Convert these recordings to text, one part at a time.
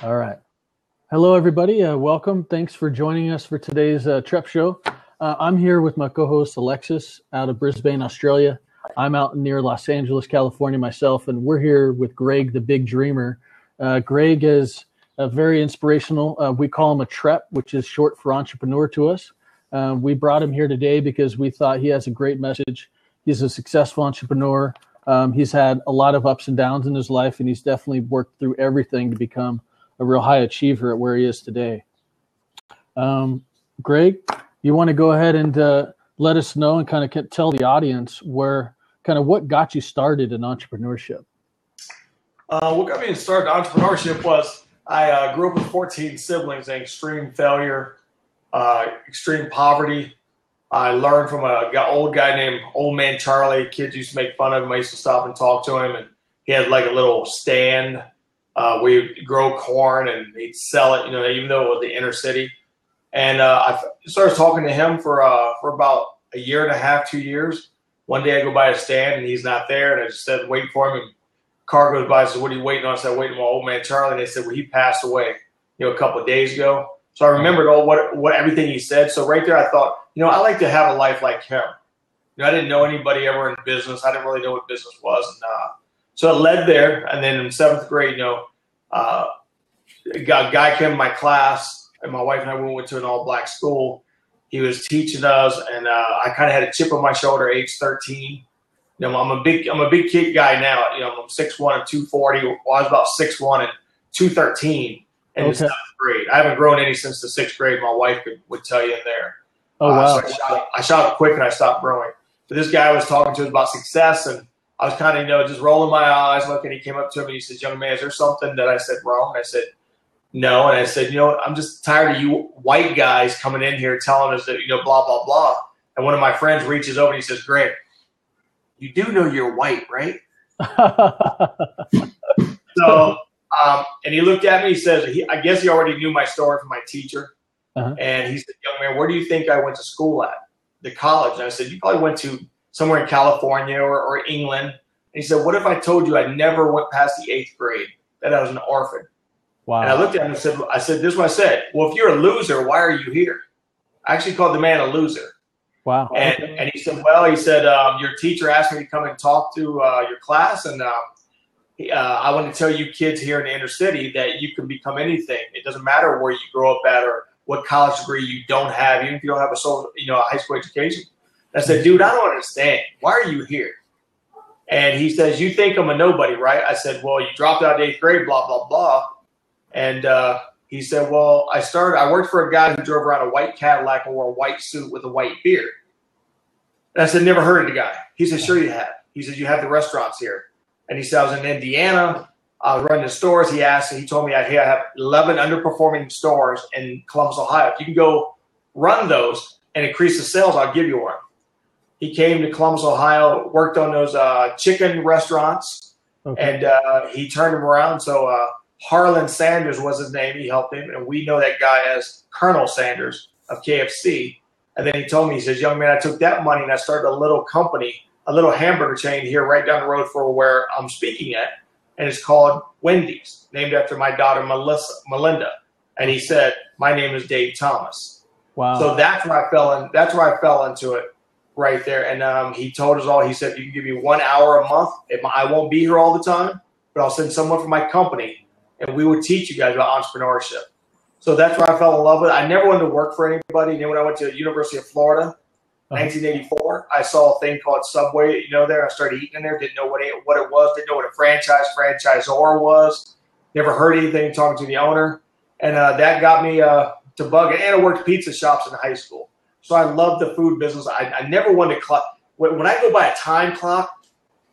All right. Hello, everybody. Welcome. Thanks for joining us for today's Trep show. I'm here with my co-host Alexis out of Brisbane, Australia. I'm out near Los Angeles, California myself, and we're here with Greg, the big dreamer. Greg is very inspirational. We call him a Trep, which is short for entrepreneur to us. We brought him here today because we thought he has a great message. He's a successful entrepreneur. He's had a lot of ups and downs in his life, and he's definitely worked through everything to become a real high achiever at where he is today. Greg, you want to go ahead and let us know and kind of tell the audience what got you started in entrepreneurship? What got me started in entrepreneurship was I grew up with 14 siblings and extreme failure, extreme poverty. I learned from an old guy named Old Man Charlie. Kids used to make fun of him. I used to stop and talk to him, and he had like a little stand. We'd grow corn and he'd sell it, even though it was the inner city. And I started talking to him for about a year and a half, 2 years. One day I go by a stand and he's not there, and I just said, wait for him. And car goes by and said, what are you waiting on? I said, waiting on Old Man Charlie. And they said, well, he passed away, a couple of days ago. So I remembered what everything he said. So right there I thought, I like to have a life like him. I didn't know anybody ever in business. I didn't really know what business was. And so it led there. And then in seventh grade, a guy came to my class, and my wife and I went to an all-black school. He was teaching us, and I kind of had a chip on my shoulder at age 13. I'm a big kid guy now. I'm 6'1" and 240. Well, I was about 6'1" and 213 in the seventh grade. I haven't grown any since the sixth grade. My wife would tell you in there. Oh, wow. So I shot up quick and I stopped growing. But this guy I was talking to was about success, and I was kind of, just rolling my eyes, looking. He came up to me and he said, young man, is there something that I said wrong? And I said, no. And I said, I'm just tired of you white guys coming in here telling us that, blah, blah, blah. And one of my friends reaches over and he says, Greg, you do know you're white, right? So, and he looked at me, he says, I guess he already knew my story from my teacher. Uh-huh. And he said, young man, where do you think I went to school at? The college. And I said, you probably went to somewhere in California or England. And he said, what if I told you I never went past the 8th grade, that I was an orphan? Wow. And I looked at him and said, this is what I said. Well, if you're a loser, why are you here? I actually called the man a loser. Wow. And he said, your teacher asked me to come and talk to your class. And I want to tell you kids here in the inner city that you can become anything. It doesn't matter where you grow up at or what college degree you don't have, even if you don't have a high school education. I said, dude, I don't understand. Why are you here? And he says, you think I'm a nobody, right? I said, well, you dropped out of 8th grade, blah, blah, blah. And he said, well, I worked for a guy who drove around a white Cadillac and wore a white suit with a white beard. And I said, never heard of the guy. He said, sure you have. He said, you have the restaurants here. And he said, I was in Indiana. I was running the stores. He told me I have 11 underperforming stores in Columbus, Ohio. If you can go run those and increase the sales, I'll give you one. He came to Columbus, Ohio, worked on those chicken restaurants, and he turned them around. So Harlan Sanders was his name. He helped him, and we know that guy as Colonel Sanders of KFC. And then he told me, he says, young man, I took that money and I started a little company, a little hamburger chain here right down the road from where I'm speaking at, and it's called Wendy's, named after my daughter Melinda. And he said, my name is Dave Thomas. Wow. So that's where I fell into it. Right there. And he told us all, he said, you can give me 1 hour a month. I won't be here all the time, but I'll send someone from my company and we would teach you guys about entrepreneurship. So that's where I fell in love with it. I never wanted to work for anybody. And then when I went to the University of Florida, 1984, I saw a thing called Subway, there. I started eating in there, didn't know what it was, didn't know what a franchisor was, never heard anything talking to the owner. And that got me to bug it. And I worked pizza shops in high school. So I love the food business. I never wanted to clock. When I go by a time clock,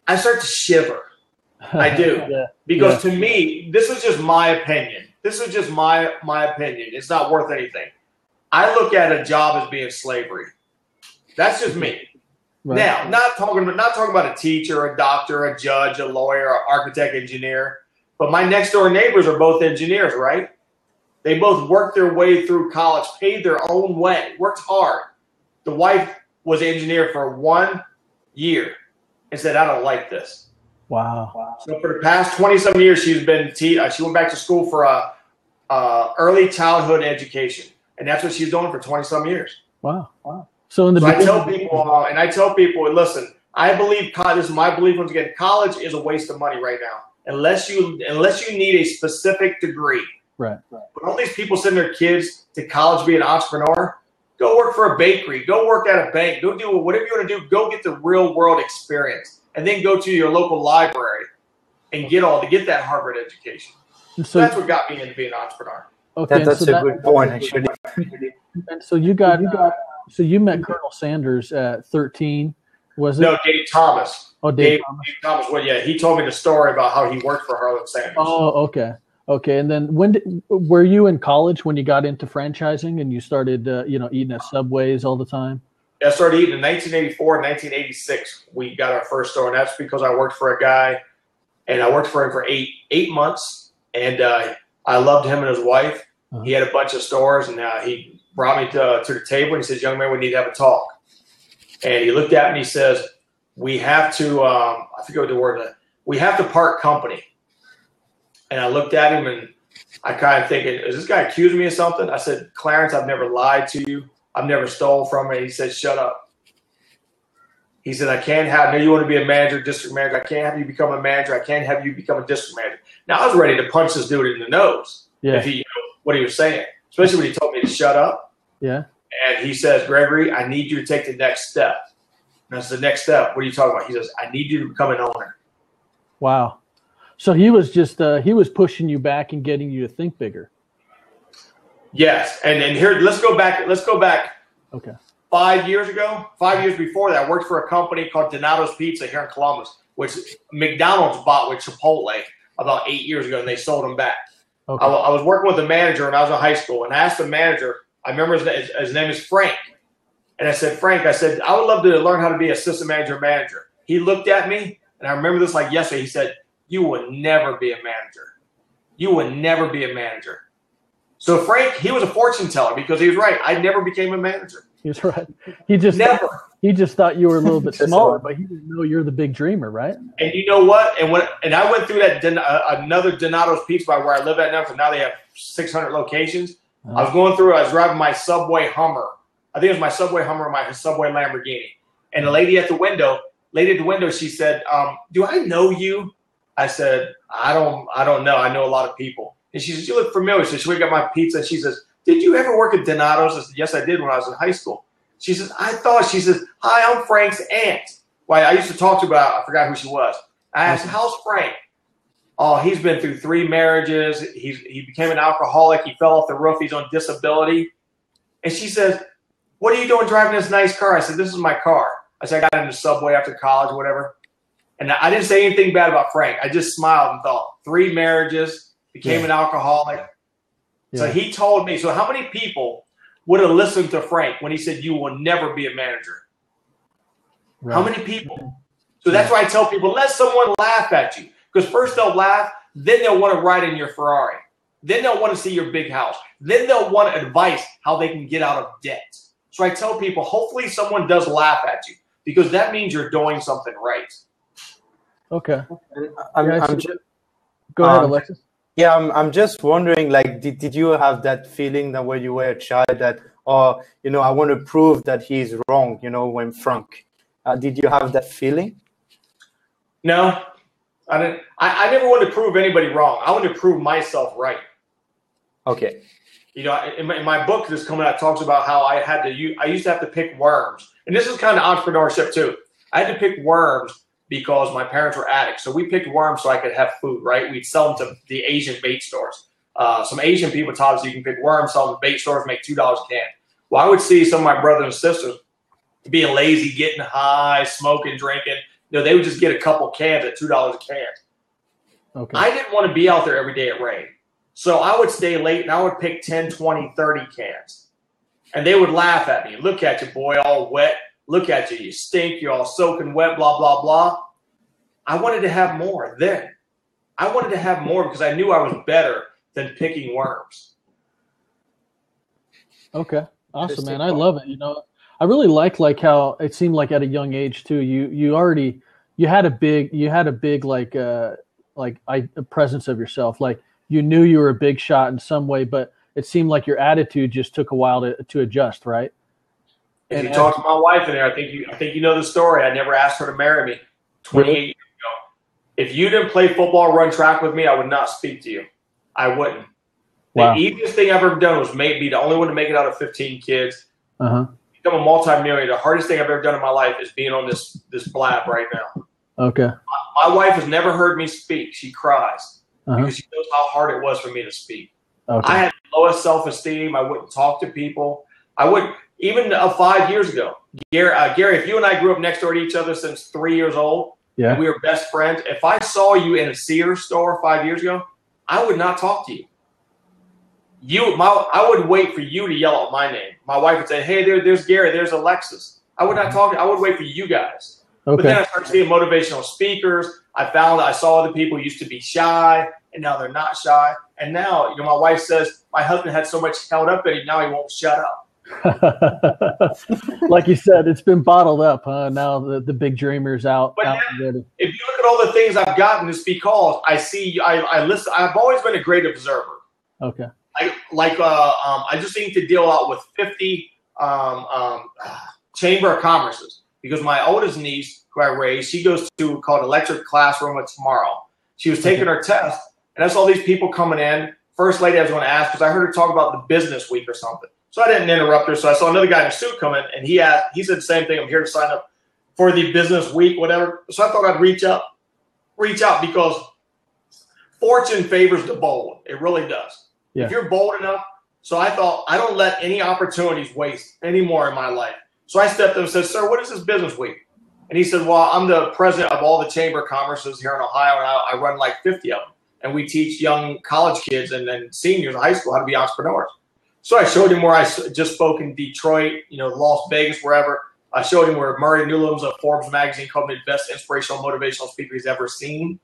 I start to shiver. I do. Because to me, this is just my opinion. This is just my opinion. It's not worth anything. I look at a job as being slavery. That's just me. Right. Now, not talking about a teacher, a doctor, a judge, a lawyer, an architect, engineer. But my next door neighbors are both engineers, right? They both worked their way through college, paid their own way, worked hard. The wife was an engineer for 1 year and said, I don't like this. Wow. So for the past 20-some years, she's been she went back to school for early childhood education, and that's what she's doing for 20-some years. Wow. So I tell people, listen, I believe this is my belief once again. College is a waste of money right now, unless you need a specific degree. Right. But all these people send their kids to college to be an entrepreneur. Go work for a bakery. Go work at a bank. Go do whatever you want to do. Go get the real world experience, and then go to your local library and get that Harvard education. So that's what got me into being an entrepreneur. Okay, that's a good point, actually. And so you met Colonel Sanders at 13, was it? No, Dave Thomas. Oh, Dave Thomas. Dave Thomas. Well, yeah, he told me the story about how he worked for Harlan Sanders. Oh, okay. And then were you in college when you got into franchising and you started, eating at Subways all the time? I started eating in 1984 and 1986. We got our first store, and that's because I worked for a guy, and I worked for him for eight months, and I loved him and his wife. Uh-huh. He had a bunch of stores, and he brought me to the table, and he says, "Young man, we need to have a talk." And he looked at me and he says, "We have to, I forget what the word is, we have to part company." And I looked at him, and I kind of thinking, is this guy accusing me of something? I said, "Clarence, I've never lied to you. I've never stole from you." He said, "Shut up." He said, "I can't have, no, you want to be a manager, district manager. I can't have you become a manager. I can't have you become a district manager." Now, I was ready to punch this dude in the nose. Yeah. If what he was saying, especially when he told me to shut up. Yeah. And he says, "Gregory, I need you to take the next step." And I said, "The next step? What are you talking about?" He says, "I need you to become an owner." Wow. So he was just he was pushing you back and getting you to think bigger. Yes. And here, let's go back. Okay. 5 years ago, 5 years before that, I worked for a company called Donato's Pizza here in Columbus, which McDonald's bought with Chipotle about 8 years ago, and they sold them back. Okay. I was working with a manager when I was in high school, and I asked the manager, I remember his name is Frank. And I said, "Frank, I would love to learn how to be assistant manager. He looked at me, and I remember this like yesterday. He said, "You would never be a manager. You would never be a manager." So Frank, he was a fortune teller because he was right. I never became a manager. He's right. He just thought you were a little bit smaller, but he didn't know you're the big dreamer, right? And you know what? And I went through that another Donato's Pizza by where I live at now, because now they have 600 locations. I was driving my Subway Hummer. I think it was my Subway Hummer, my Subway Lamborghini. And the lady at the window, she said, "Do I know you?" I said, I don't know. I know a lot of people." And she says, "You look familiar." So she got my pizza. She says, "Did you ever work at Donato's?" I said, "Yes, I did when I was in high school." She says, she says, "Hi, I'm Frank's aunt." Well, I used to talk to her about, I forgot who she was. I asked, "How's Frank?" "Oh, he's been through 3 marriages. He became an alcoholic. He fell off the roof. He's on disability." And she says, "What are you doing driving this nice car?" I said, "This is my car." I said, "I got into Subway after college or whatever." And I didn't say anything bad about Frank. I just smiled and thought, 3 marriages, became an alcoholic. Yeah. So he told me, so how many people would have listened to Frank when he said, "You will never be a manager"? Right. How many people? So that's why I tell people, let someone laugh at you. Because first they'll laugh, then they'll want to ride in your Ferrari. Then they'll want to see your big house. Then they'll want advice how they can get out of debt. So I tell people, hopefully someone does laugh at you, because that means you're doing something right. Okay. Go ahead, Alexis. Yeah, I'm just wondering, like, did you have that feeling that when you were a child that, I want to prove that he's wrong, when Frank, did you have that feeling? No, I didn't. I never wanted to prove anybody wrong. I wanted to prove myself right. Okay. In my book that's coming out, it talks about how I used to have to pick worms. And this is kind of entrepreneurship too. I had to pick worms because my parents were addicts. So we picked worms so I could have food, right? We'd sell them to the Asian bait stores. Some Asian people taught us you can pick worms, sell them to bait stores, make $2 a can. Well, I would see some of my brothers and sisters being lazy, getting high, smoking, drinking. They would just get a couple cans at $2 a can. Okay. I didn't want to be out there every day at rain. So I would stay late, and I would pick 10, 20, 30 cans. And they would laugh at me. "Look at you, boy, all wet. Look at you. You stink. You're all soaking wet, blah, blah, blah." I wanted to have more then. I wanted to have more because I knew I was better than picking worms. Okay. Awesome, man. I love it. I really like how it seemed like at a young age too, you had a big presence of yourself. Like you knew you were a big shot in some way, but it seemed like your attitude just took a while to adjust, right? If you talk to my wife in there, I think you know the story. I never asked her to marry me 28 years ago. If you didn't play football, run track with me, I would not speak to you. I wouldn't. Wow. The easiest thing I've ever done was be the only one to make it out of 15 kids. Uh-huh. Become a multimillionaire. The hardest thing I've ever done in my life is being on this blab right now. Okay. My wife has never heard me speak. She cries Uh-huh. because she knows how hard it was for me to speak. Okay. I had the lowest self-esteem. I wouldn't talk to people. I wouldn't. Even 5 years ago, Gary, if you and I grew up next door to each other since 3 years old, yeah, and we were best friends, if I saw you in a Sears store 5 years ago, I would not talk to you. I would wait for you to yell out my name. My wife would say, "Hey, there's Gary, there's Alexis." I would not talk. I would wait for you guys. Okay. But then I started seeing motivational speakers. I found that I saw other people used to be shy, and now they're not shy. And now, my wife says my husband had so much held up in him, now he won't shut up. Like you said, it's been bottled up, huh? Now the big dreamer's out. But out now, if you look at all the things I've gotten, it's because I listen. I've always been a great observer. Okay. I just need to deal out with 50 chamber of commerces because my oldest niece, who I raised, she goes to called electric classroom tomorrow. She was taking her test, and I saw these people coming in. First lady I was going to ask because I heard her talk about the business week or something. So I didn't interrupt her. So I saw another guy in a suit come in, and he said the same thing. I'm here to sign up for the business week, whatever. So I thought I'd reach out because fortune favors the bold. It really does. Yeah. If you're bold enough. So I thought I don't let any opportunities waste anymore in my life. So I stepped up and said, "Sir, what is this business week?" And he said, "Well, I'm the president of all the chamber of commerces here in Ohio, and I run like 50 of them. And we teach young college kids and then seniors in high school how to be entrepreneurs." So I showed him where I just spoke in Detroit, Las Vegas, wherever. I showed him where Murray Newlands of Forbes magazine called me the best inspirational, motivational speaker he's ever seen.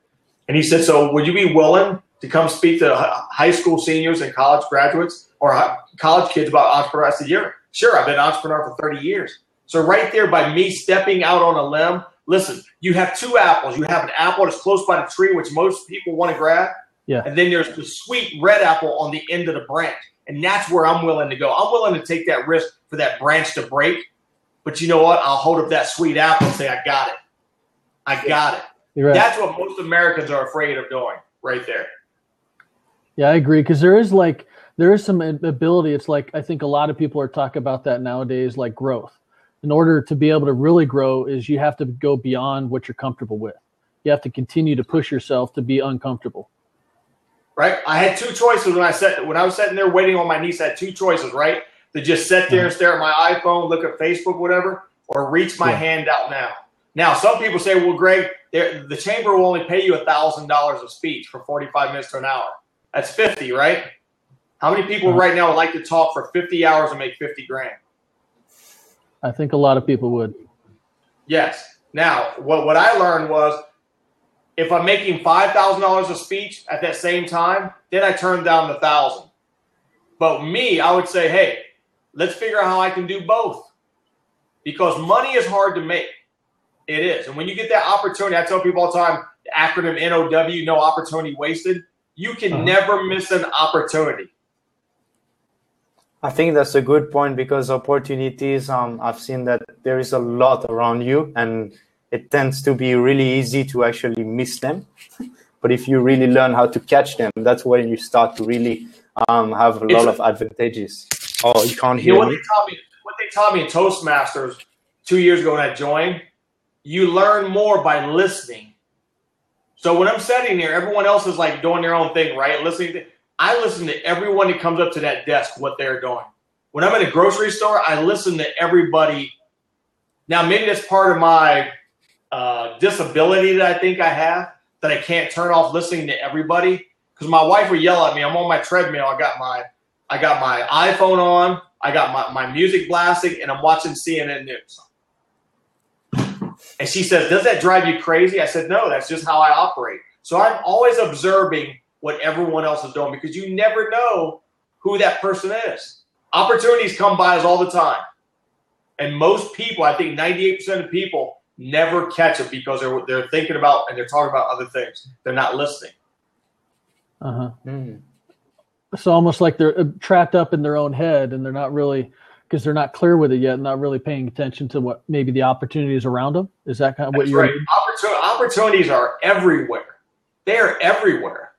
And he said, "So would you be willing to come speak to high school seniors and college graduates or college kids about entrepreneur?" I said, "Yeah, sure. I've been an entrepreneur for 30 years. So right there, by me stepping out on a limb, listen, you have two apples. You have an apple that's close by the tree, which most people want to grab. Yeah. And then there's the sweet red apple on the end of the branch. And that's where I'm willing to go. I'm willing to take that risk for that branch to break. But you know what? I'll hold up that sweet apple and say, I got it. I got it." You're right. That's what most Americans are afraid of doing right there. Yeah, I agree. Because there is some ability. It's like, I think a lot of people are talking about that nowadays, like growth. In order to be able to really grow is you have to go beyond what you're comfortable with. You have to continue to push yourself to be uncomfortable. Right? I had two choices when I was sitting there waiting on my niece. I had two choices, right? To just sit there and stare at my iPhone, look at Facebook, whatever, or reach my hand out now. Now, some people say, "Well, Greg, the chamber will only pay you $1,000 a speech for 45 minutes to an hour. That's 50, right? How many people right now would like to talk for 50 hours and make 50 grand? I think a lot of people would. Yes. Now, what I learned was if I'm making $5,000 a speech at that same time, then I turn down the 1,000. But me, I would say, hey, let's figure out how I can do both. Because money is hard to make. It is. And when you get that opportunity, I tell people all the time, the acronym NOW, no opportunity wasted. You can never miss an opportunity. I think that's a good point because opportunities, I've seen that there is a lot around you and it tends to be really easy to actually miss them. But if you really learn how to catch them, that's when you start to really have a lot of advantages. Oh, you can't hear me? What they taught me in Toastmasters 2 years ago when I joined, you learn more by listening. So when I'm sitting there, everyone else is like doing their own thing, right? I listen to everyone that comes up to that desk, what they're doing. When I'm in a grocery store, I listen to everybody. Now, maybe that's part of my disability that I think I have, that I can't turn off listening to everybody. Because my wife would yell at me. I'm on my treadmill. I got my iPhone on. I got my music blasting, and I'm watching CNN News. And she says, "Does that drive you crazy?" I said, "No, that's just how I operate." So I'm always observing what everyone else is doing because you never know who that person is. Opportunities come by us all the time. And most people, I think 98% of people, never catch it because they're thinking about and they're talking about other things. They're not listening. Uh-huh. So almost like they're trapped up in their own head, and they're not really, because they're not clear with it yet, not really paying attention to what maybe the opportunities around them. Is that kind of what you're? Right. Opportunities are everywhere. They are everywhere.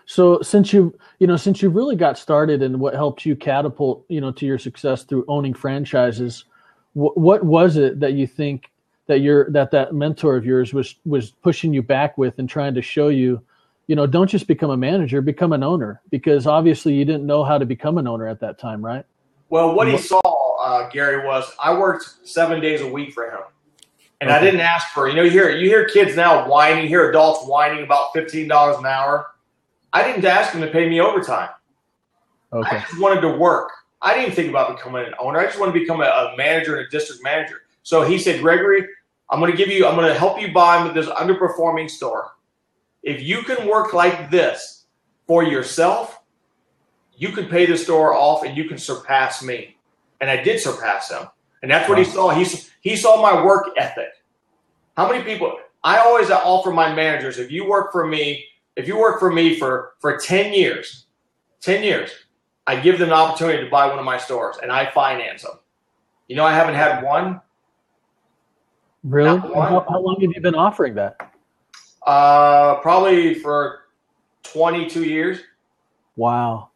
So since you really got started, and what helped you catapult, to your success through owning franchises, what was it that you think that mentor of yours was pushing you back with, and trying to show you, don't just become a manager, become an owner, because obviously you didn't know how to become an owner at that time, right? Well, what he saw, Gary, was I worked 7 days a week for him. And I didn't ask for, you hear kids now whining, you hear adults whining about $15 an hour. I didn't ask them to pay me overtime. Okay. I just wanted to work. I didn't think about becoming an owner. I just wanted to become a manager and a district manager. So he said, Gregory, I'm going to help you buy this underperforming store. If you can work like this for yourself, you can pay the store off and you can surpass me. And I did surpass him. And that's what he saw. He saw my work ethic. How many people, I always offer my managers, if you work for me for 10 years, I give them an opportunity to buy one of my stores, and I finance them. I haven't had one. Really? How long have you been offering that? Probably for 22 years. Wow.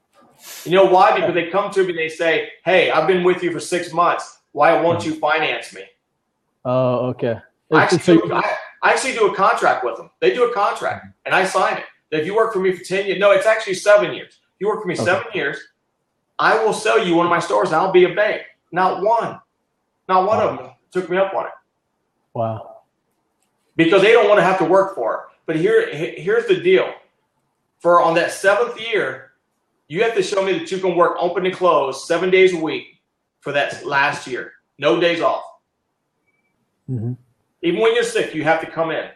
You know why? Because they come to me and they say, hey, I've been with you for 6 months. Why won't you finance me? Oh, okay. I actually do a contract with them. They do a contract, and I sign it. If you work for me for 10 years, no, it's actually 7 years. If you work for me 7 years, I will sell you one of my stores, and I'll be a bank. Not one of them took me up on it. Wow. Because they don't want to have to work for it. But here's the deal. For on that 7th year, you have to show me that you can work open and close 7 days a week for that last year. No days off. Mm-hmm. Even when you're sick, you have to come in.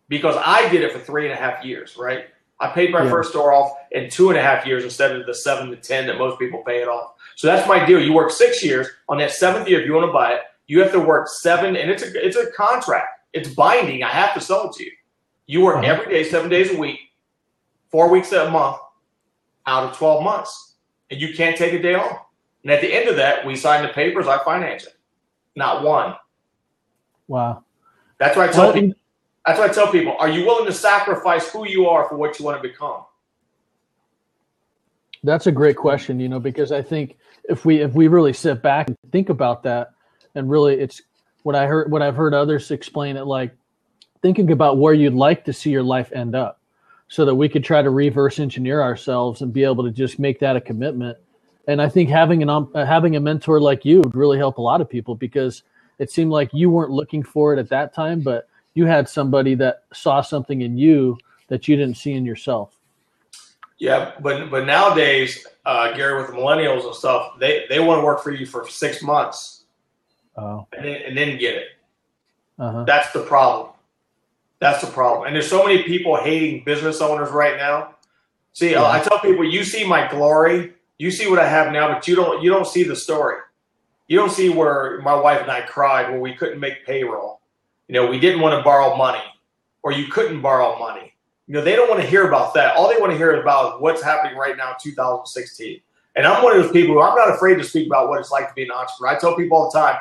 Because I did it for 3.5 years, right? I paid my first store off in 2.5 years instead of the 7 to 10 that most people pay it off. So that's my deal. You work 6 years. On that 7th year, if you want to buy it, you have to work 7, and it's a contract. It's binding. I have to sell it to you. You work every day, 7 days a week, 4 weeks a month, out of 12 months. And you can't take a day off. And at the end of that, we sign the papers, I finance it. Not one. Wow. That's why I tell people, are you willing to sacrifice who you are for what you want to become? That's a great question, because I think if we really sit back and think about that, and really it's what I've heard others explain it like, thinking about where you'd like to see your life end up, so that we could try to reverse engineer ourselves and be able to just make that a commitment. And I think having a mentor like you would really help a lot of people, because it seemed like you weren't looking for it at that time, but you had somebody that saw something in you that you didn't see in yourself. Yeah, but nowadays, Gary, with the millennials and stuff, they want to work for you for 6 months, and then get it. That's the problem. And there's so many people hating business owners right now. See, I tell people, you see my glory, you see what I have now, but you don't see the story. You don't see where my wife and I cried when we couldn't make payroll. We didn't want to borrow money, or you couldn't borrow money. They don't want to hear about that. All they want to hear about is what's happening right now in 2016. And I'm one of those people who I'm not afraid to speak about what it's like to be an entrepreneur. I tell people all the time,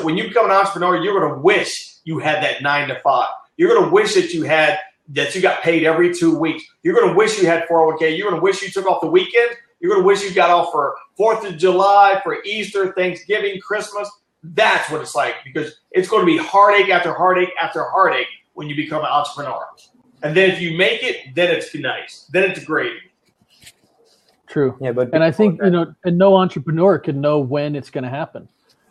when you become an entrepreneur, you're going to wish you had that 9 to 5. You're going to wish that you got paid every 2 weeks. You're going to wish you had 401k. You're going to wish you took off the weekend. You're going to wish you got off for 4th of July, for Easter, Thanksgiving, Christmas. That's what it's like, because it's going to be heartache after heartache after heartache when you become an entrepreneur. And then if you make it, then it's nice. Then it's great. True. Yeah, and I think, and no entrepreneur can know when it's going to happen.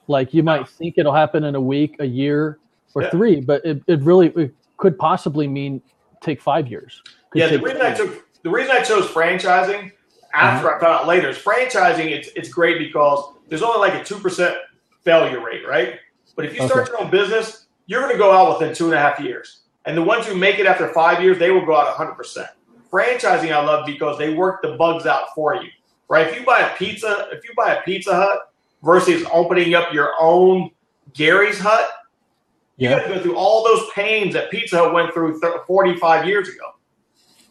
Like, you might think it'll happen in a week, a year, or 3, but it could possibly take 5 years. The reason I chose franchising after I found out later is franchising. It's great because there's only like a 2% failure rate, right? But if you start your own business, you're going to go out within 2.5 years. And the ones who make it after 5 years, they will go out 100%. Franchising I love because they work the bugs out for you, right? If you buy a Pizza Hut versus opening up your own Gary's Hut, you got to go through all those pains that Pizza Hut went through 45 years ago.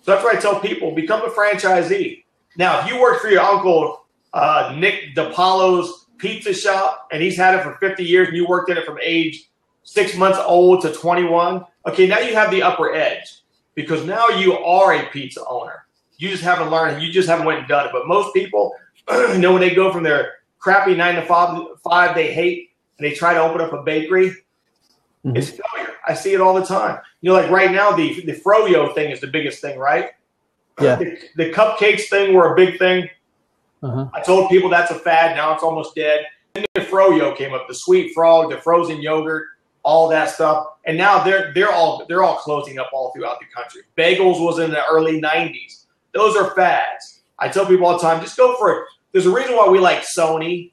So that's why I tell people, become a franchisee. Now, if you work for your uncle, Nick DiPaolo's pizza shop, and he's had it for 50 years, and you worked in it from age 6 months old to 21, okay, now you have the upper edge because now you are a pizza owner. You just haven't learned. You just haven't went and done it. But most people, when they go from their crappy 9 to 5 they hate, and they try to open up a bakery, it's failure. I see it all the time. Like right now, the froyo thing is the biggest thing, right? Yeah. The cupcakes thing were a big thing. I told people that's a fad. Now it's almost dead. And the froyo came up, the sweet frog, the frozen yogurt, all that stuff. And now they're all closing up all throughout the country. Bagels was in the early 90s. Those are fads. I tell people all the time, just go for it. There's a reason why we like Sony,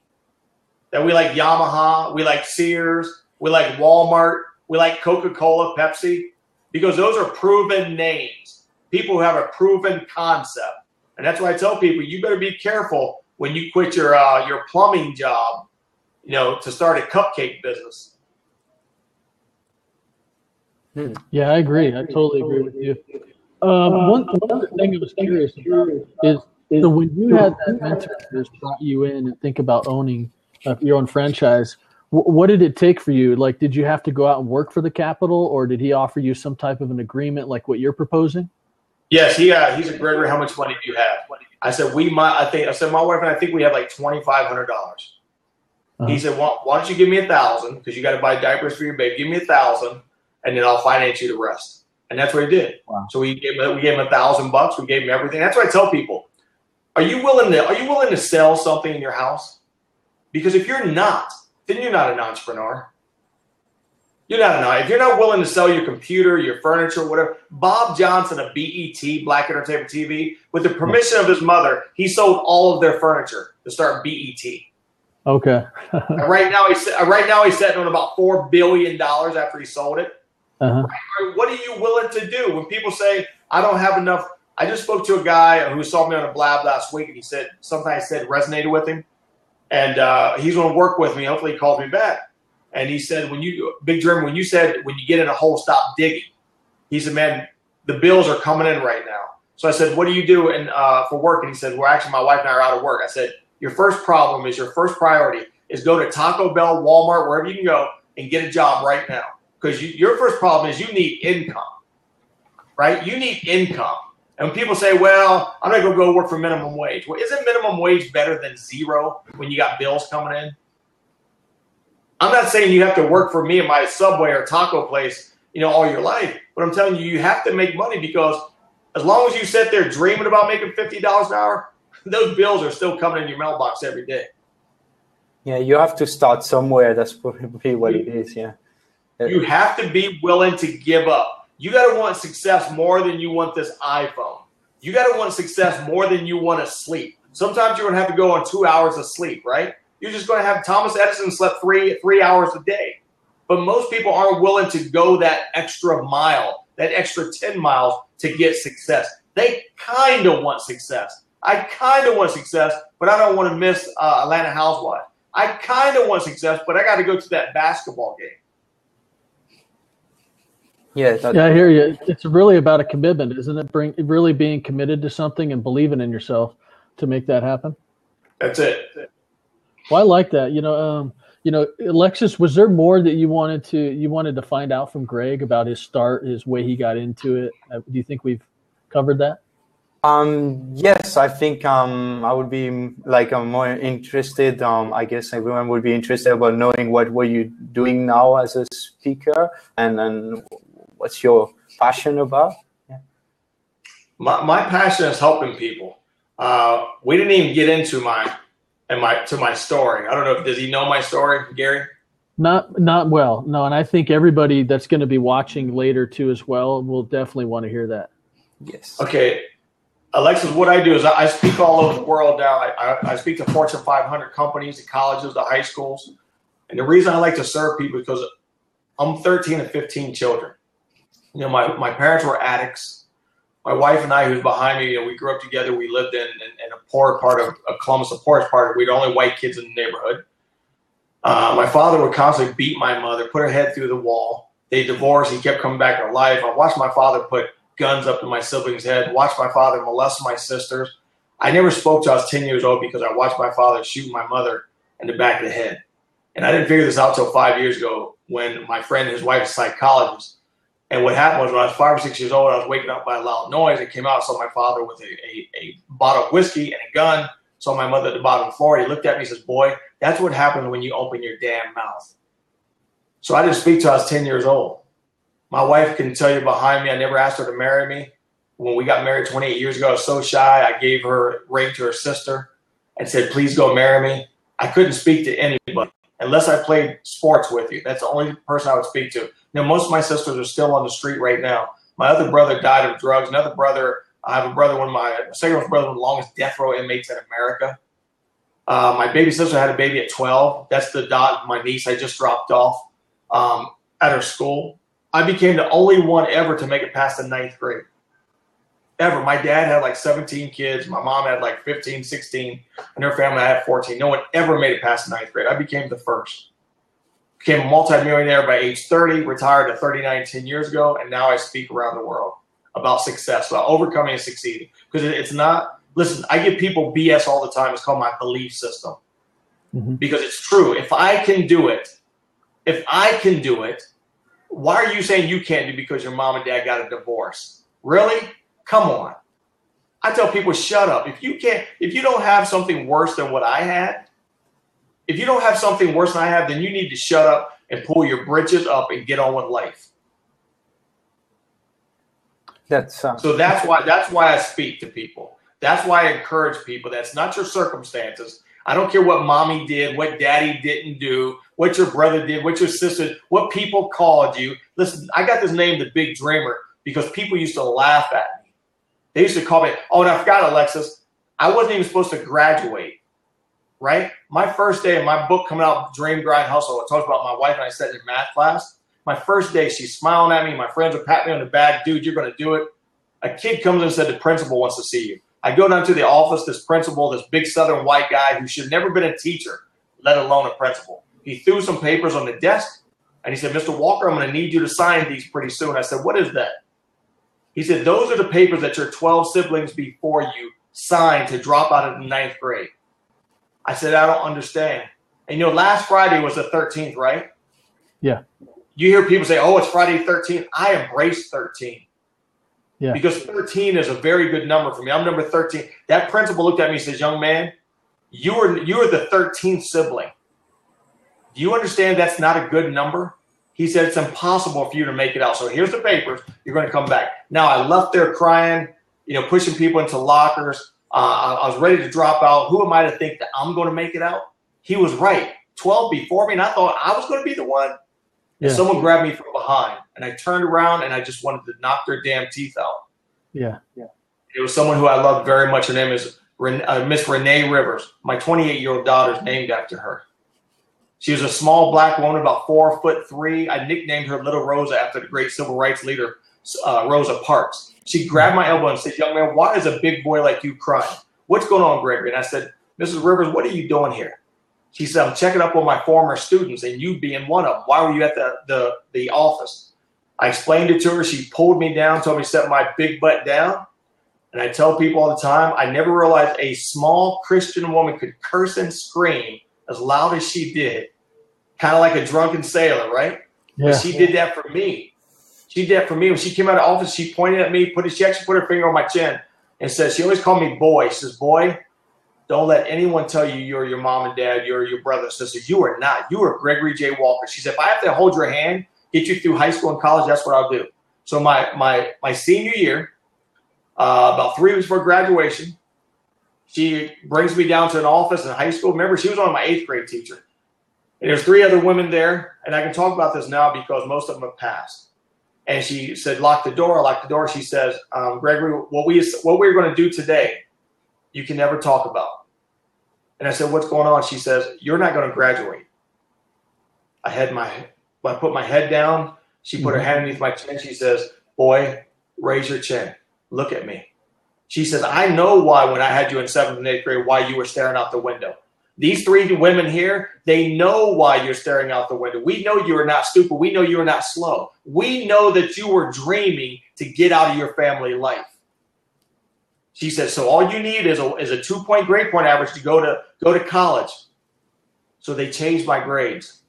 that we like Yamaha, we like Sears, we like Walmart, we like Coca-Cola, Pepsi, because those are proven names. People who have a proven concept. And that's why I tell people, you better be careful when you quit your plumbing job, to start a cupcake business. Yeah, I agree. I totally agree with you. One other thing I was curious about is, so when you had that mentor who brought you in and think about owning your own franchise, what did it take for you? Like, did you have to go out and work for the capital, or did he offer you some type of an agreement like what you're proposing? Yes, he said, Gregory, how much money do you have? I said, I said, my wife and I think we have like $2,500. He said, why don't you give me $1,000 because you got to buy diapers for your baby. Give me $1,000 and then I'll finance you the rest. And that's what he did. Wow. So we gave him $1,000. We gave him everything. That's what I tell people. Are you willing to sell something in your house? Because if you're not, then you're not an entrepreneur. You're not an. If you're not willing to sell your computer, your furniture, whatever. Bob Johnson of BET, Black Entertainment TV, with the permission of his mother, he sold all of their furniture to start BET. Okay. And right now he's sitting on about $4 billion after he sold it. What are you willing to do when people say I don't have enough? I just spoke to a guy who saw me on a blab last week, and he said something I said resonated with him, and he's going to work with me. Hopefully, he calls me back. And he said, Big German, when you said when you get in a hole, stop digging. He said, man, the bills are coming in right now. So I said, what do you do for work? And he said, well, actually, my wife and I are out of work. I said, your first priority is go to Taco Bell, Walmart, wherever you can go, and get a job right now. Because your first problem is you need income, right? You need income. And when people say, well, I'm not going to go work for minimum wage. Well, isn't minimum wage better than zero when you got bills coming in? I'm not saying you have to work for me at my Subway or taco place, all your life. But I'm telling you, you have to make money because as long as you sit there dreaming about making $50 an hour, those bills are still coming in your mailbox every day. Yeah, you have to start somewhere. That's probably what it is, yeah. You have to be willing to give up. You got to want success more than you want this iPhone. You got to want success more than you want to sleep. Sometimes you're going to have to go on 2 hours of sleep, right? You're just going to have Thomas Edison slept three hours a day. But most people aren't willing to go that extra mile, that extra 10 miles to get success. They kind of want success. I kind of want success, but I don't want to miss Atlanta Housewives. I kind of want success, but I got to go to that basketball game. Yeah, I hear you. It's really about a commitment, isn't it? Really being committed to something and believing in yourself to make that happen. That's it. Well, I like that. Alexis, was there more that you wanted to find out from Greg about his start, his way he got into it? Do you think we've covered that? Yes, I think I would be more interested. I guess everyone would be interested about knowing what were you doing now as a speaker and what's your passion about? Yeah. My passion is helping people. We didn't even get into my story. I don't know does he know my story, Gary? Not well. No, and I think everybody that's going to be watching later too as well will definitely want to hear that. Yes. Okay. Alexis, what I do is I speak all over the world now. I speak to Fortune 500 companies, to colleges, to high schools. And the reason I like to serve people is because I'm 13 of 15 children. My parents were addicts. My wife and I, who's behind me, we grew up together. We lived in a poor part of Columbus, the poorest part. We were the only white kids in the neighborhood. My father would constantly beat my mother, put her head through the wall. They divorced. He kept coming back to life. I watched my father put guns up to my siblings' head, watched my father molest my sisters. I never spoke till I was 10 years old because I watched my father shoot my mother in the back of the head. And I didn't figure this out till 5 years ago when my friend, his wife is a psychologist. And what happened was when I was 5 or 6 years old, I was waking up by a loud noise. I came out, saw my father with a bottle of whiskey and a gun, saw my mother at the bottom of the floor. He looked at me and says, boy, that's what happens when you open your damn mouth. So I didn't speak till I was 10 years old. My wife can tell you behind me, I never asked her to marry me. When we got married 28 years ago, I was so shy. I gave her a ring to her sister and said, please go marry me. I couldn't speak to anybody unless I played sports with you. That's the only person I would speak to. Now, most of my sisters are still on the street right now. My other brother died of drugs. Another brother, I have a brother, one of the longest death row inmates in America. My baby sister had a baby at 12. That's the dot, my niece I just dropped off at her school. I became the only one ever to make it past the 9th grade. Ever. My dad had like 17 kids. My mom had like 15, 16. And her family had 14. No one ever made it past the 9th grade. I became the first. Became a multimillionaire by age 30, retired at 39 10 years ago, and now I speak around the world about success, about overcoming and succeeding. Because it's not, listen, I give people BS all the time. It's called my belief system. Because it's true. If I can do it, why are you saying you can't do it because your mom and dad got a divorce? Really? Come on. I tell people, shut up. If you don't have something worse than what I had, if you don't have something worse than I have, then you need to shut up and pull your britches up and get on with life. So that's why I speak to people. That's why I encourage people. That's not your circumstances. I don't care what mommy did, what daddy didn't do, what your brother did, what your sister, what people called you. Listen, I got this name, the Big Dreamer, because people used to laugh at me. They used to call me, oh, and I forgot, Alexis, I wasn't even supposed to graduate, right? My first day in my book coming out, Dream, Grind, Hustle, it talks about my wife and I sat in math class. My first day, she's smiling at me. My friends would pat me on the back. Dude, you're going to do it. A kid comes in and said, the principal wants to see you. I go down to the office, this principal, this big southern white guy who should have never been a teacher, let alone a principal. He threw some papers on the desk, and he said, Mr. Walker, I'm going to need you to sign these pretty soon. I said, what is that? He said, those are the papers that your 12 siblings before you signed to drop out of the 9th grade. I said, I don't understand. And, last Friday was the 13th, right? Yeah. You hear people say, oh, it's Friday 13th. I embrace 13. Yeah. Because 13 is a very good number for me. I'm number 13. That principal looked at me and says, young man, you are the 13th sibling. Do you understand that's not a good number? He said, it's impossible for you to make it out. So here's the papers. You're going to come back. Now, I left there crying, pushing people into lockers. I was ready to drop out. Who am I to think that I'm going to make it out? He was right. 12 before me, and I thought I was going to be the one. And someone grabbed me from behind, and I turned around, and I just wanted to knock their damn teeth out. Yeah. It was someone who I loved very much. Her name is Miss Renee Rivers. My 28-year-old daughter's named after her. She was a small black woman, about 4'3". I nicknamed her Little Rosa after the great civil rights leader, Rosa Parks. She grabbed my elbow and said, young man, why is a big boy like you crying? What's going on, Gregory? And I said, Mrs. Rivers, what are you doing here? She said, I'm checking up on my former students, and you being one of them. Why were you at the office? I explained it to her. She pulled me down, told me to set my big butt down. And I tell people all the time, I never realized a small Christian woman could curse and scream as loud as she did, kind of like a drunken sailor, right? Yeah. But she did that for me. She did that for me. When she came out of the office, she pointed at me, she actually put her finger on my chin and said, she always called me boy. She says, boy, don't let anyone tell you you're your mom and dad, you're your brother and sister. You are not. You are Gregory J. Walker. She said, if I have to hold your hand, get you through high school and college, that's what I'll do. So my senior year, about 3 weeks before graduation, she brings me down to an office in high school. Remember, she was one of my 8th grade teacher. And there's 3 other women there, and I can talk about this now because most of them have passed. And she said, lock the door, lock the door. She says, Gregory, what we're going to do today, you can never talk about. And I said, what's going on? She says, you're not going to graduate. I put my head down. She put her hand underneath my chin. She says, boy, raise your chin. Look at me. She says, I know why when I had you in 7th and 8th grade, why you were staring out the window. These 3 women here, they know why you're staring out the window. We know you are not stupid. We know you are not slow. We know that you were dreaming to get out of your family life. She said, so all you need is a 2-point grade point average to go to college. So they changed my grades.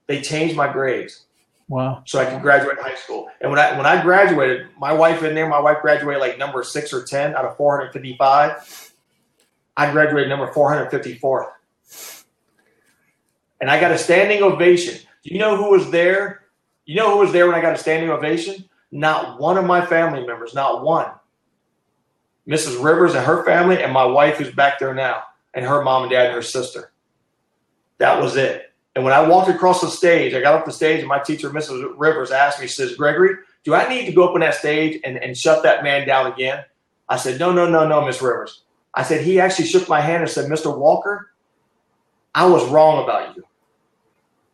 They changed my grades. Wow. So I could graduate high school. And when I graduated, my wife graduated like number 6 or 10 out of 455. I graduated number 454th. And I got a standing ovation. Do you know who was there? You know who was there when I got a standing ovation? Not one of my family members, not one. Mrs. Rivers and her family, and my wife who's back there now, and her mom and dad and her sister. That was it. And when I walked across the stage, I got off the stage, and my teacher, Mrs. Rivers, asked me, she says, Gregory, do I need to go up on that stage and shut that man down again? I said, no, Miss Rivers. I said, he actually shook my hand and said, Mr. Walker, I was wrong about you.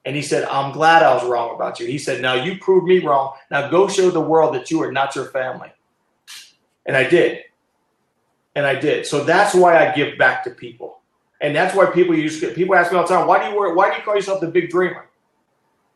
And he said, I'm glad I was wrong about you. He said, now you proved me wrong. Now go show the world that you are not your family. And I did. And I did. So that's why I give back to people. And that's why people ask me all the time, why do you call yourself the big dreamer?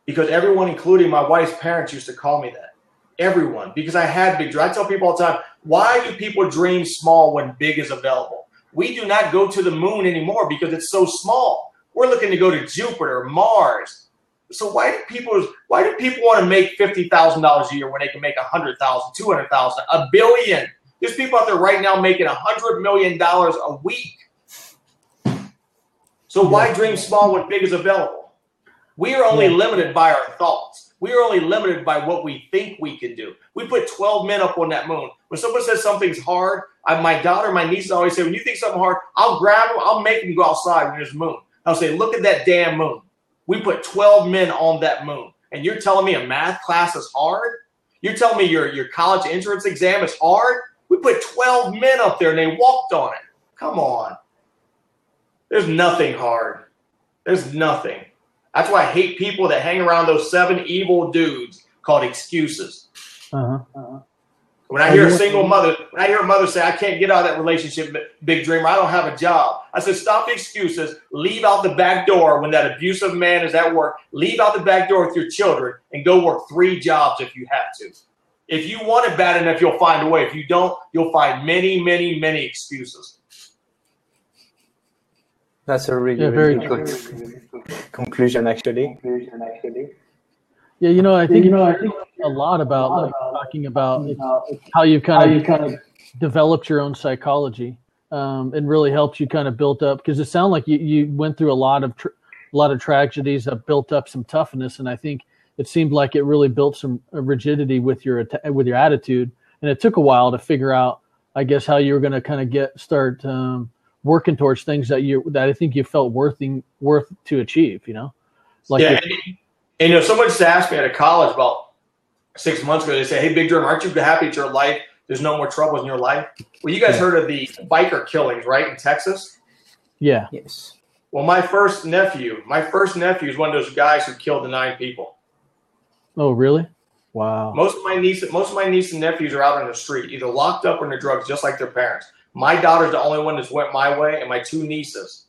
Because everyone, including my wife's parents, used to call me that. Everyone. Because I had big dreams. I tell people all the time, why do people dream small when big is available? We do not go to the moon anymore because it's so small. We're looking to go to Jupiter, Mars. So why do people want to make $50,000 a year when they can make $100,000, $200,000, $1 billion? There's people out there right now making $100 million a week. So why dream small when big is available? We are only limited by our thoughts. We are only limited by what we think we can do. We put 12 men up on that moon. When someone says something's hard, my daughter, my nieces always say, when you think something hard, I'll grab them, I'll make them go outside when there's a moon. I'll say, look at that damn moon. We put 12 men on that moon. And you're telling me a math class is hard? You're telling me your college entrance exam is hard? We put 12 men up there and they walked on it. Come on. There's nothing hard. There's nothing. That's why I hate people that hang around those 7 evil dudes called excuses. When I hear a mother say, I can't get out of that relationship, big dreamer, I don't have a job. I said, stop the excuses, leave out the back door when that abusive man is at work, leave out the back door with your children and go work 3 jobs if you have to. If you want it bad enough, you'll find a way. If you don't, you'll find many, many, many excuses. That's a really good conclusion, actually. Yeah, I think a lot about talking about how you kind of developed your own psychology, and really helped you kind of build up, because it sounded like you went through a lot of tragedies that built up some toughness, and I think it seemed like it really built some rigidity with your attitude, and it took a while to figure out, I guess, how you were going to kind of start working towards things that I think you felt worth to achieve. Like and someone just asked me at a college about 6 months ago. They say, "Hey, Big Dreamer, aren't you happy that your life? There's no more troubles in your life." Well, you guys heard of the biker killings, right, in Texas? Yeah. Yes. Well, my first nephew is one of those guys who killed the 9 people. Oh, really? Wow. Most of my nieces and nephews are out on the street, either locked up or in the drugs, just like their parents. My daughter's the only one that's went my way, and my two nieces,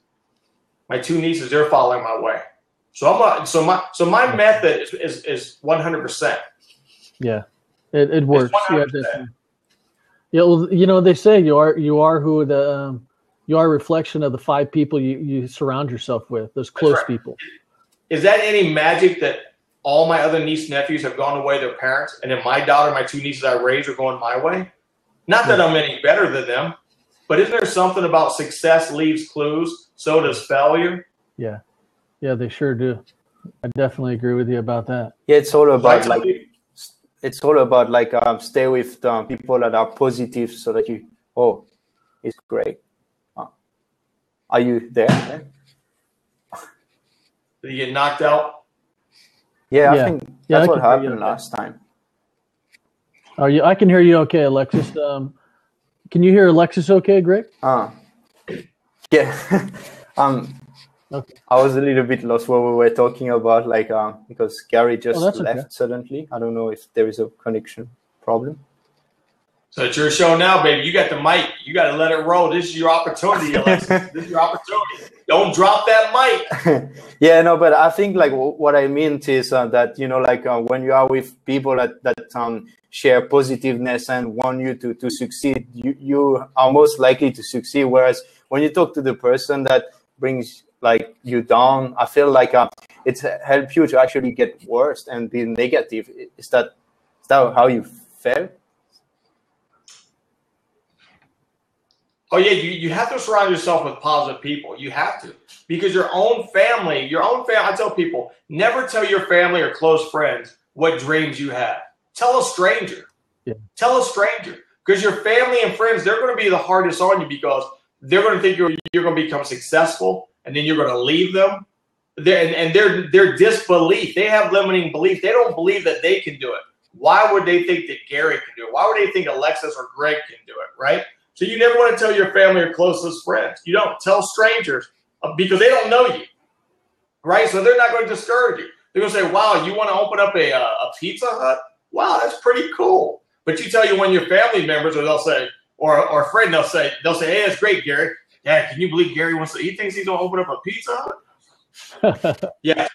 they're following my way. So my method is 100%. Yeah, it works. Yeah, well, they say you are who you are a reflection of the 5 people you surround yourself with, those close people. Is that any magic that all my other niece and nephews have gone away their parents, and then my daughter, my 2 nieces I raised are going my way? Not that I'm any better than them, but isn't there something about success leaves clues? So does failure. Yeah, they sure do. I definitely agree with you about that. Yeah, it's all about stay with people that are positive, so that it's great. Are you there? Did you get knocked out? Yeah, I think that's what happened last time. I can hear you okay, Alexis. Can you hear Alexis okay, Greg? Yeah. Okay. I was a little bit lost what we were talking about, because Gary just left suddenly. I don't know if there is a connection problem. So it's your show now, baby. You got the mic. You got to let it roll. This is your opportunity, Alexis. This is your opportunity. Don't drop that mic. Yeah, no, but I think what I meant is that when you are with people that share positiveness and want you to succeed, you are most likely to succeed. Whereas when you talk to the person that brings like you down, I feel like it's helped you to actually get worse and be negative. Is that how you felt? Oh yeah, you have to surround yourself with positive people. You have to, because your own family. I tell people, never tell your family or close friends what dreams you have. Tell a stranger. Yeah. Tell a stranger, because your family and friends, they're going to be the hardest on you, because they're going to think you're going to become successful, and then you're going to leave them. Their disbelief, they have limiting belief. They don't believe that they can do it. Why would they think that Gary can do it? Why would they think Alexis or Greg can do it, right? So you never want to tell your family or closest friends. You don't tell strangers, because they don't know you, right? So they're not going to discourage you. They're going to say, wow, you want to open up a Pizza Hut? Wow, that's pretty cool. But you tell one of your family members, or they'll say, or a friend, they'll say, hey, that's great, Gary. Yeah, can you believe Gary he thinks he's going to open up a Pizza Hut? Yeah,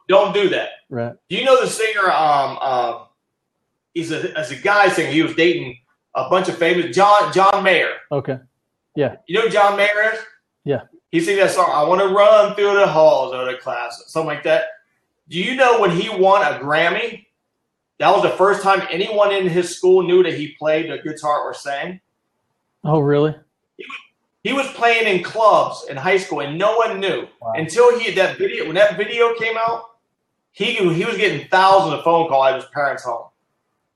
don't do that. Right. Do you know the singer? He's a guy singer. He was dating a bunch of famous John Mayer. Okay. Yeah. You know who John Mayer is? Yeah. He sings that song, I want to run through the halls of the class, something like that. Do you know when he won a Grammy, that was the first time anyone in his school knew that he played the guitar or sang? Oh, really? He was playing in clubs in high school, and no one knew. Wow. Until when that video came out, he was getting thousands of phone calls at his parents' home,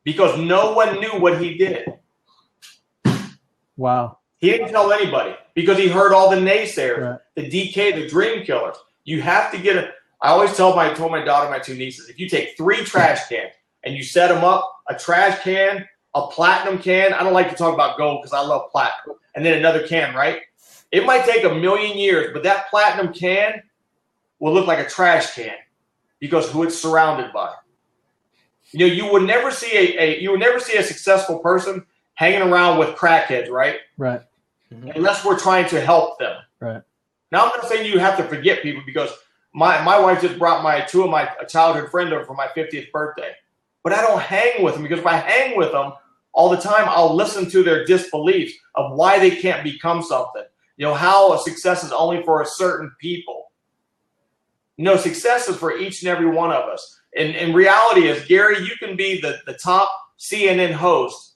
because no one knew what he did. Wow. He didn't tell anybody, because he heard all the naysayers, right. The DK, the dream killers. You have to get I always told my daughter, my two nieces, if you take 3 trash cans and you set them up, a trash can, a platinum can. I don't like to talk about gold because I love platinum. And then another can, right? It might take 1,000,000 years, but that platinum can will look like a trash can because who it's surrounded by. You know, you would never see a successful person hanging around with crackheads, right? Right. Unless we're trying to help them. Right. Now, I'm not saying you have to forget people, because my wife just brought 2 of my childhood friends over for my 50th birthday. But I don't hang with them, because if I hang with them all the time, I'll listen to their disbeliefs of why they can't become something. You know, how a success is only for a certain people. You know, success is for each and every one of us. And reality is, Gary, you can be the top CNN host,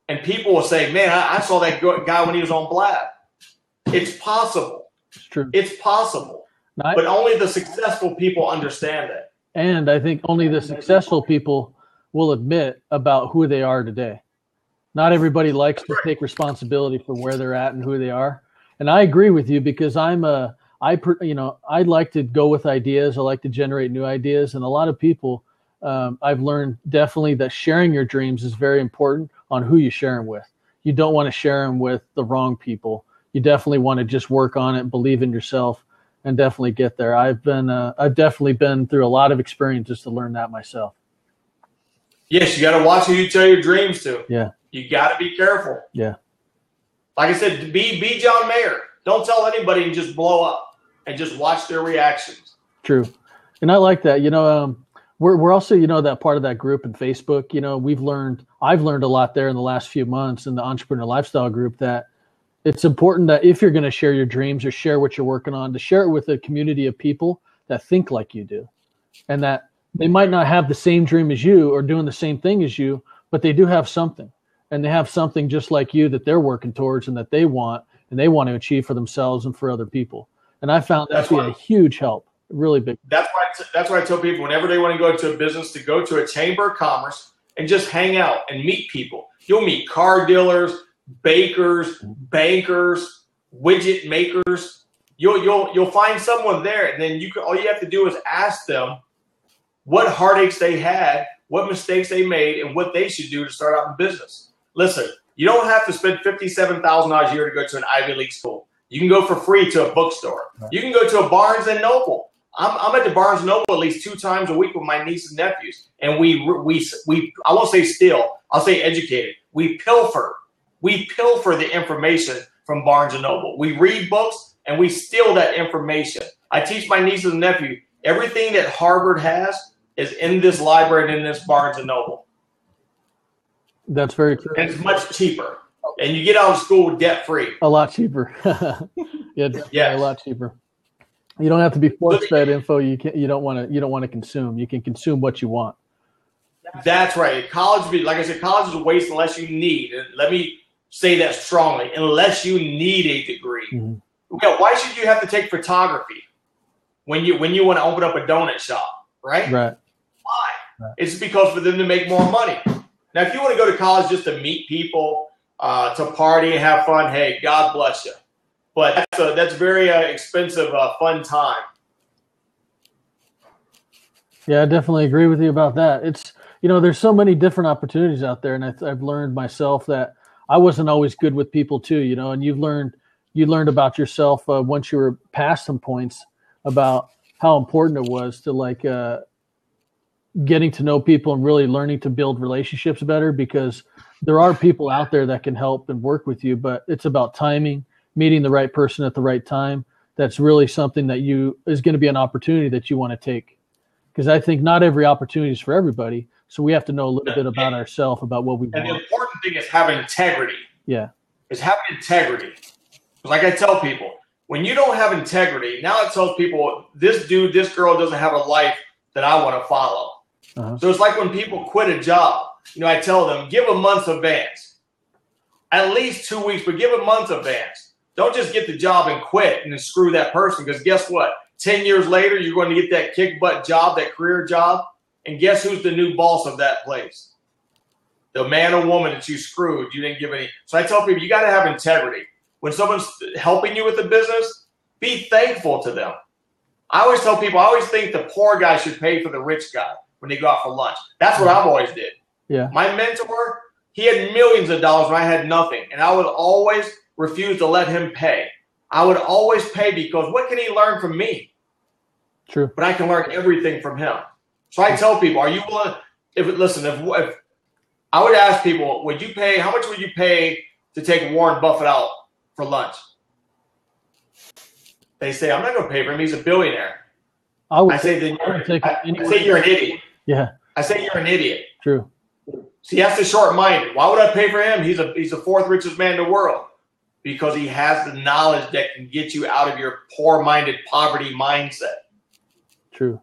and people will say, man, I saw that guy when he was on Blab. It's possible. It's true. It's possible. But only the successful people understand it. And I think only the successful people will admit about who they are today. Not everybody likes to take responsibility for where they're at and who they are. And I agree with you, because I like to go with ideas. I like to generate new ideas. And a lot of people, I've learned definitely that sharing your dreams is very important on who you share them with. You don't want to share them with the wrong people. You definitely want to just work on it, believe in yourself, and definitely get there. I've definitely been through a lot of experiences to learn that myself. Yes, you got to watch who you tell your dreams to. Yeah. You got to be careful. Yeah. Like I said, be John Mayer. Don't tell anybody and just blow up, and just watch their reactions. True. And I like that. You know, we're also, you know, that part of that group in Facebook. You know, I've learned a lot there in the last few months in the Entrepreneur Lifestyle group, that it's important that if you're going to share your dreams or share what you're working on, to share it with a community of people that think like you do, and that they might not have the same dream as you or doing the same thing as you, but they do have something, and they have something just like you that they're working towards and that they want to achieve for themselves and for other people. And I found that to be a huge help, really big. That's why I tell people, whenever they want to go into a business, to go to a chamber of commerce and just hang out and meet people. You'll meet car dealers, bakers, bankers, widget makers. You'll find someone there, and then all you have to do is ask them what heartaches they had, what mistakes they made, and what they should do to start out in business. Listen, you don't have to spend $57,000 a year to go to an Ivy League school. You can go for free to a bookstore. You can go to a Barnes and Noble. I'm at the Barnes and Noble at least 2 times a week with my nieces and nephews, and we I won't say steal, I'll say educated. We pilfer the information from Barnes & Noble. We read books, and we steal that information. I teach my nieces and nephews, everything that Harvard has is in this library and in this Barnes & Noble. That's very true. And it's much cheaper. And you get out of school debt-free. A lot cheaper. Yeah, a lot cheaper. You don't have to be forced that info you don't want to consume. You can consume what you want. That's right. College, like I said, college is a waste unless you need. And let me say that strongly. Unless you need a degree. Mm-hmm. Yeah, why should you have to take photography when you want to open up a donut shop, right? Right. Why? Right. It's because for them to make more money. Now, if you want to go to college just to meet people, to party and have fun, hey, God bless you. But that's very expensive, fun time. Yeah, I definitely agree with you about that. It's, there's so many different opportunities out there, and I've learned myself that I wasn't always good with people too, and you learned about yourself once you were past some points about how important it was to getting to know people and really learning to build relationships better, because there are people out there that can help and work with you, but it's about timing, meeting the right person at the right time. That's really something that is going to be an opportunity that you want to take. Because I think not every opportunity is for everybody. So we have to know a little bit about ourselves, about what we want. And the important thing is having integrity. Yeah. Is having integrity. Like I tell people, when you don't have integrity, now it tells people this dude, this girl doesn't have a life that I want to follow. Uh-huh. So it's like when people quit a job. I tell them, give a month's advance. At least 2 weeks, but give a month's advance. Don't just get the job and quit and then screw that person, because guess what? 10 years later, you're going to get that kick-butt job, that career job, and guess who's the new boss of that place? The man or woman that you screwed, you didn't give any. So I tell people, you got to have integrity. When someone's helping you with the business, be thankful to them. I always tell people, I always think the poor guy should pay for the rich guy when they go out for lunch. That's what I've always did. Yeah. My mentor, he had millions of dollars when I had nothing, and I would always refuse to let him pay. I would always pay, because what can he learn from me? True. But I can learn everything from him. So I tell people, are you willing? If I would ask people, how much would you pay to take Warren Buffett out for lunch? They say, I'm not going to pay for him. He's a billionaire. I say you're an idiot. Yeah. I say you're an idiot. True. See, that's the short-minded. Why would I pay for him? He's the fourth richest man in the world, because he has the knowledge that can get you out of your poor-minded poverty mindset. True.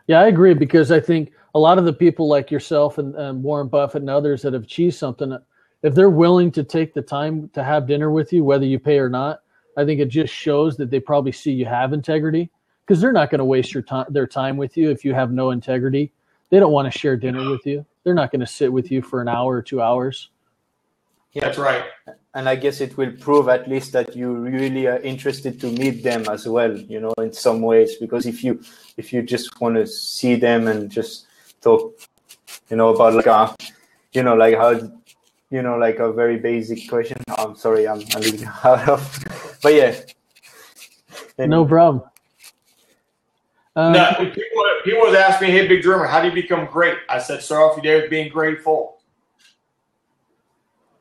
Yeah, I agree, because I think a lot of the people like yourself and Warren Buffett and others that have achieved something, if they're willing to take the time to have dinner with you, whether you pay or not, I think it just shows that they probably see you have integrity, because they're not going to waste their time with you if you have no integrity. They don't want to share dinner with you. They're not going to sit with you for an hour or 2 hours. Yeah, that's right. And I guess it will prove at least that you really are interested to meet them as well, in some ways. Because if you just want to see them and just talk, about like how, like a very basic question. I'm sorry, I'm leaving out of, but yeah. Anyway. No problem. No, people was asking me, hey, Big Drummer, how do you become great? I said, start off your day with being grateful.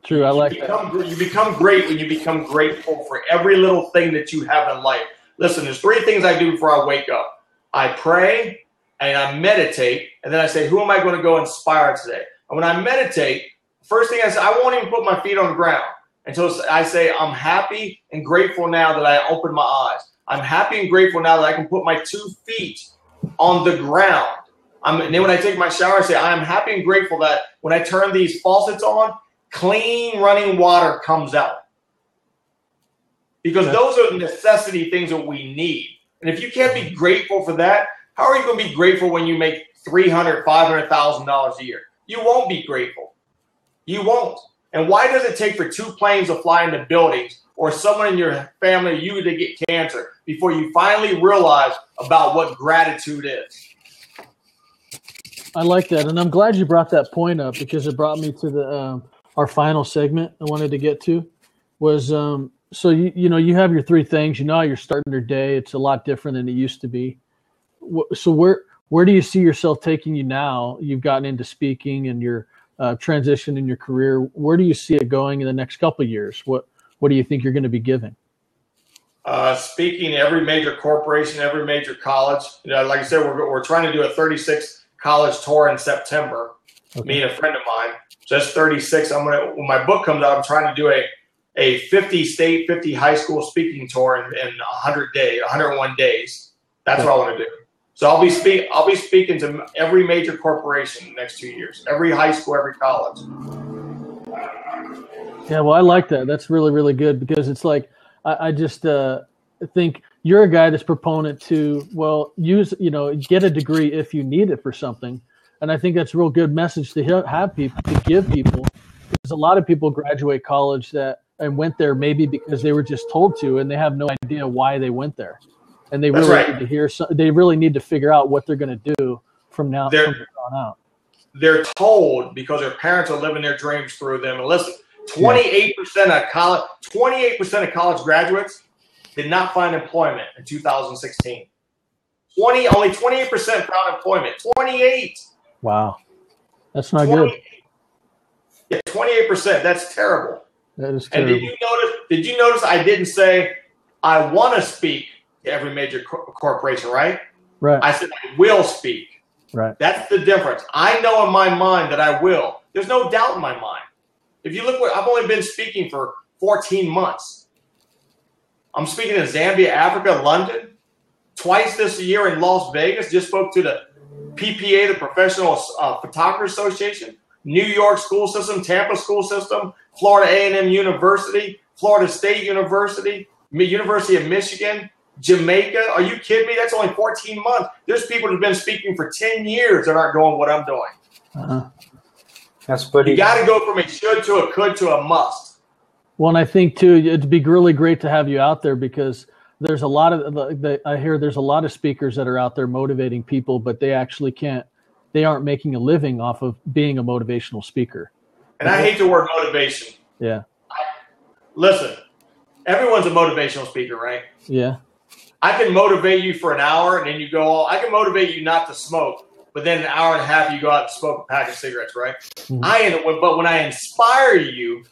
True, I like that. You become great when you become grateful for every little thing that you have in life. Listen, there's 3 things I do before I wake up. I pray, and I meditate, and then I say, who am I going to go inspire today? And when I meditate, first thing I say, I won't even put my feet on the ground until I say, I'm happy and grateful now that I opened my eyes. I'm happy and grateful now that I can put my 2 feet on the ground. And then when I take my shower, I say, I am happy and grateful that when I turn these faucets on, clean running water comes out. Because those are the necessity things that we need. And if you can't be grateful for that, how are you going to be grateful when you make $300,000, $500,000 a year? You won't be grateful. You won't. And why does it take for 2 planes to fly into buildings, or someone in your family, you to get cancer, before you finally realize about what gratitude is? I like that. And I'm glad you brought that point up, because it brought me to the our final segment I wanted to get to was, so you have your 3 things, how you're starting your day. It's a lot different than it used to be. So where do you see yourself taking you now? You've gotten into speaking and your transition in your career. Where do you see it going in the next couple of years? What do you think you're going to be giving? Speaking to every major corporation, every major college. Like I said, we're trying to do a 36 college tour in September. Okay. Me and a friend of mine. So that's 36. When my book comes out, I'm trying to do a 50 state, 50 high school speaking tour in 101 days. That's what I want to do. So I'll be speaking to every major corporation in the next 2 years, every high school, every college. Yeah, well, I like that. That's really, really good, because it's like I just think you're a guy that's proponent to, well, get a degree if you need it for something. And I think that's a real good message to have people, to give people, because a lot of people graduate college and went there maybe because they were just told to, and they have no idea why they went there. And they really need to hear. They really need to figure out what they're going to do from now on out. They're told because their parents are living their dreams through them. And listen, 28% of college graduates did not find employment in 2016. Only 28% found employment. 28. Wow, that's not good. Yeah, 28%. That's terrible. That is terrible. And did you notice I didn't say I want to speak to every major corporation, right? Right. I said I will speak. Right. That's the difference. I know in my mind that I will. There's no doubt in my mind. If you look, I've only been speaking for 14 months. I'm speaking in Zambia, Africa, London, twice this year in Las Vegas. Just spoke to the PPA, the Professional Photographer Association, New York school system, Tampa school system, Florida A&M University, Florida State University, University of Michigan, Jamaica. Are you kidding me? That's only 14 months. There's people who've been speaking for 10 years that aren't doing what I'm doing. Uh-huh. That's pretty. You got to go from a should to a could to a must. Well, and I think too, it'd be really great to have you out there, because there's a lot of I hear there's a lot of speakers that are out there motivating people, but they actually they aren't making a living off of being a motivational speaker. And I hate the word motivation. Yeah. Listen, everyone's a motivational speaker, right? Yeah. I can motivate you for an hour, and then you go. I can motivate you not to smoke, but then an hour and a half you go out and smoke a pack of cigarettes, right? Mm-hmm. But when I inspire you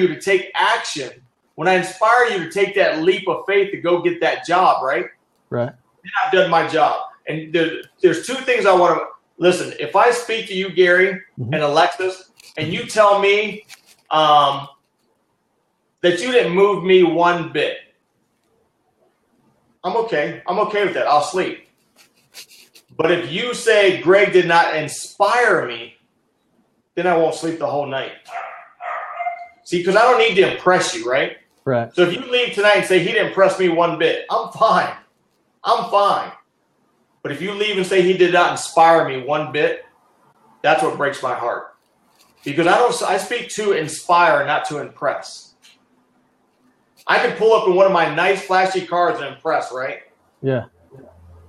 to take action, when I inspire you to take that leap of faith to go get that job, right? Right. Then I've done my job. And there's two things I want to listen. If I speak to you, Gary, and Alexis, and you tell me that you didn't move me one bit, I'm okay. I'm okay with that. I'll sleep. But if you say Greg did not inspire me, then I won't sleep the whole night. See, because I don't need to impress you, right? Right. So if you leave tonight and say he didn't impress me one bit, I'm fine. I'm fine. But if you leave and say he did not inspire me one bit, that's what breaks my heart. Because I speak to inspire, not to impress. I can pull up in one of my nice flashy cars and impress, right? Yeah.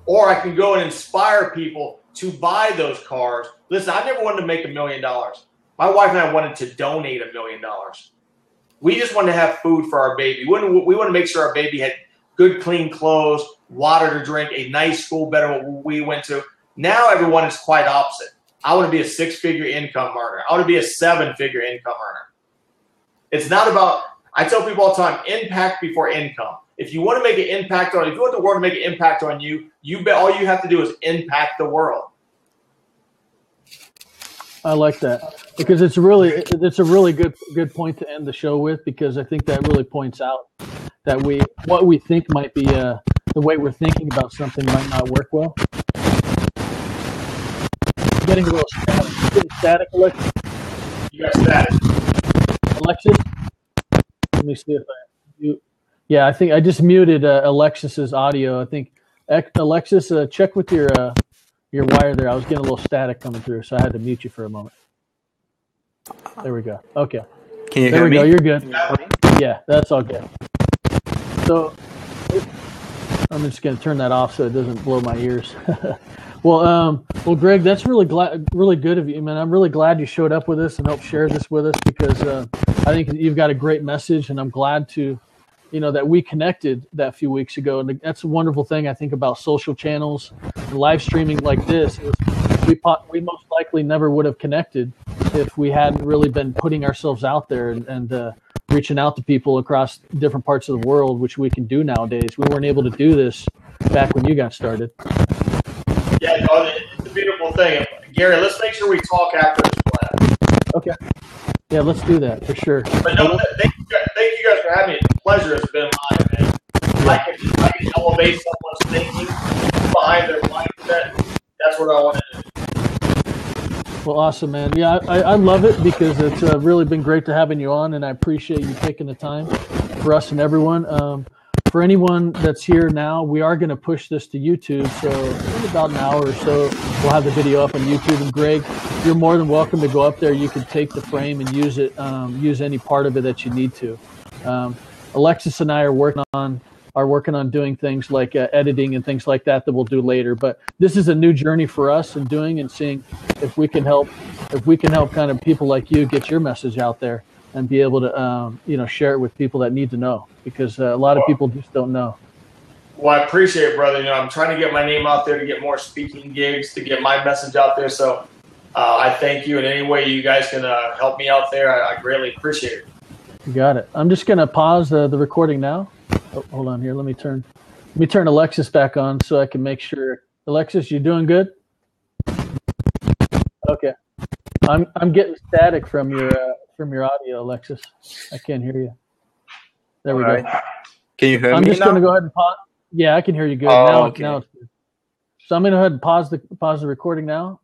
Or I can go and inspire people to buy those cars. Listen, I never wanted to make $1 million. My wife and I wanted to donate $1 million. We just wanted to have food for our baby. We want to make sure our baby had good, clean clothes, water to drink, a nice school, better than what we went to. Now everyone is quite opposite. I want to be a 6-figure income earner. I want to be a 7-figure income earner. It's not about, I tell people all the time, impact before income. If you want to make an impact if you want the world to make an impact on you, all you have to do is impact the world. I like that, because it's a really good point to end the show with, because I think that really points out that what we think might be the way we're thinking about something might not work well. I'm getting a little static. You getting static, Alexis? You got static. Alexis? Let me see if I think I just muted Alexis's audio. I think Alexis, check with your wire there. I was getting a little static coming through, so I had to mute you for a moment. There we go. Okay. Can you hear me? There we go. You're good. Yeah, that's all good. So I'm just going to turn that off so it doesn't blow my ears. Well, Greg, that's really good of you, man. I'm really glad you showed up with us and helped share this with us, because I think you've got a great message, and I'm glad to, that we connected that few weeks ago. And that's a wonderful thing, I think, about social channels and live streaming like this. We most likely never would have connected if we hadn't really been putting ourselves out there and reaching out to people across different parts of the world, which we can do nowadays. We weren't able to do this back when you got started. Yeah, it's a beautiful thing. Gary, let's make sure we talk after this class. Okay. Yeah, let's do that for sure. But no, thank you guys for having me. The pleasure has been mine, man. I can elevate someone's thinking behind their mindset. That's what I want to do. Well, awesome, man. Yeah, I love it because it's really been great to having you on, and I appreciate you taking the time for us and everyone. For anyone that's here now, we are going to push this to YouTube. So in about an hour or so, we'll have the video up on YouTube. And Greg, you're more than welcome to go up there. You can take the frame and use it, use any part of it that you need to. Alexis and I are working on doing things like editing and things like that we'll do later. But this is a new journey for us and doing and seeing if we can help kind of people like you get your message out there and be able to share it with people that need to know, because a lot of people just don't know. Well, I appreciate it, brother. I'm trying to get my name out there to get more speaking gigs, to get my message out there. So I thank you in any way you guys can help me out there. I greatly appreciate it. You got it. I'm just going to pause the recording now. Oh, hold on here. Let me turn Alexis back on so I can make sure. Alexis, you doing good? Okay. I'm getting static from your audio, Alexis. I can't hear you. There we go. Can you hear me? I'm just going to go ahead and pause. Yeah, I can hear you good. Now it's good. So I'm going to go ahead and pause the recording now.